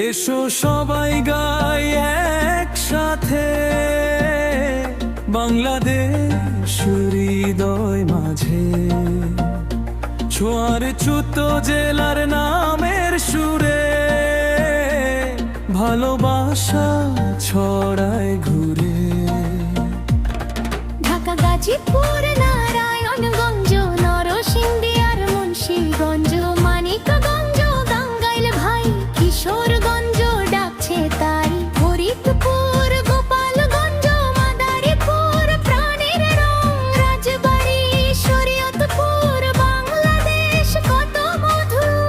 এসো সবাই গাই একসাথে, বাংলাদেশ হৃদয় মাঝে, ছোঁয়ারচুত জেলার নামের সুরে ভালোবাসা ছড়ায় ঘুরে। ঢাকা, গাজীপুর, নারায়ণগঞ্জ, নরসিংদী আর মুন্সিগঞ্জ, মানিকগঞ্জ, টাঙ্গাইল ভাই, কিশোরগঞ্জ ডাকছে তাই, ফরিদপুর, গোপালগঞ্জ, মাদারীপুর, প্রাণের রং, রাজবাড়ী, শরীয়তপুর, বাংলাদেশ কত মধুর।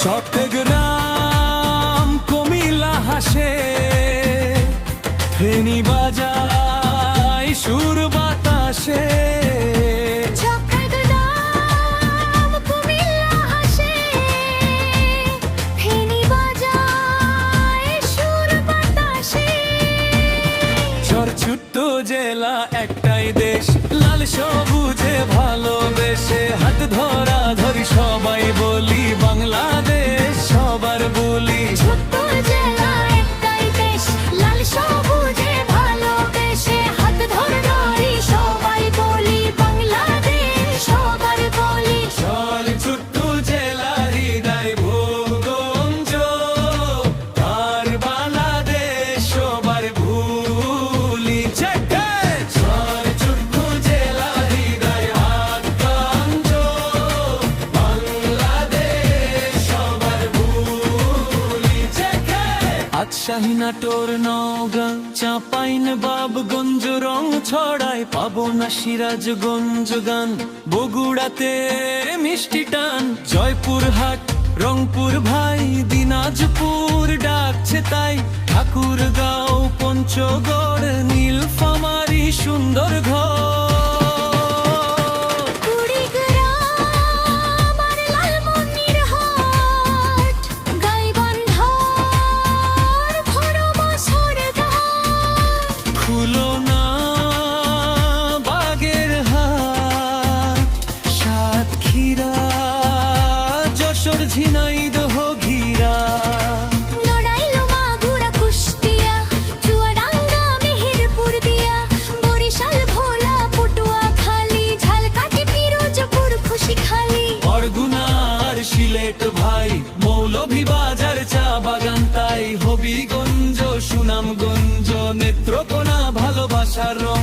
চট্টগ্রাম, কুমিল্লা হাসে, ফেনী বাজায় সুর বাতাসে, চট্টগ্রাম, কুমিল্লা হাসে, ফেনী বাজায় সুর বাতাসে। ছোট্ট জেলা একটাই দেশ, লাল সবুজে ভালোবেসে, হাত ধরা ধরি সবাই বলি বাংলাদেশ সবার বলি। ছোট্ট জেলা একটাই দেশ, লাল সবুজে ভালোবেসে, হাত ধরে ধরি সবাই বলি বাংলাদেশ সবার বলি। চল ছোট্ট জেলা হৃদয় ভূগঞ্জ, আর বাংলাদেশ সবার ভুলি। চল ছোট্ট জেলা হৃদয় হাতগঞ্জ, বাংলাদেশ সবার ভুলি। আজশাহী, নাটোর, নওগাঁ, চাঁপাইন বাবগঞ্জ রং ছড়ায়, পাবনা, সিরাজগঞ্জ গান, বগুড়াতে মিষ্টি টান, জয়পুরহাট, রংপুর ভাই, দিনাজপুর ডাকছে তাই, ঠাকুরগাঁও, পঞ্চগড়, নীলফামারী সুন্দর ঘর। কুড়িগ্রাম আর লালমনিরহাট, গাইবান্ধার ভরমা সরদার, খুলনা, বাগেরহাট, সাতক্ষীরা, যশোর, ঝিনাইদহ, ঘিরা, নড়াইল, মাগুরা, কুষ্টিয়া, চুয়াডাঙ্গা, মেহেরপুর দিয়া, বরিশাল, ভোলা, পটুয়াখালী, ঝালকাঠি, পিরোজপুর, খুশিখালী, বরগুনার সিলেট ভাই, মৌলভীবাজার, চা বাগান তাই, হবিগঞ্জ, সুনামগঞ্জ, নেত্রকোনা ভালোবাসার রং,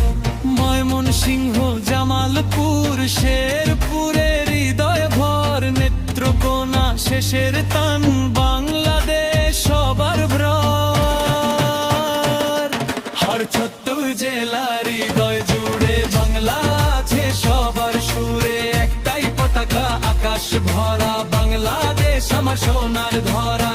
ময়মনসিংহ, জামালপুর, শেরপুরের হৃদয় ভর, নেত্রকোনা শেষের টান, বাংলাদেশ সবার ভ্রর। হর ছোট্ট জেলার হৃদয় জুড়ে বাংলা আছে সবার সুরে, একটাই পতাকা আকাশ ভরা, বাংলাদেশ আমার সোনার ধরা।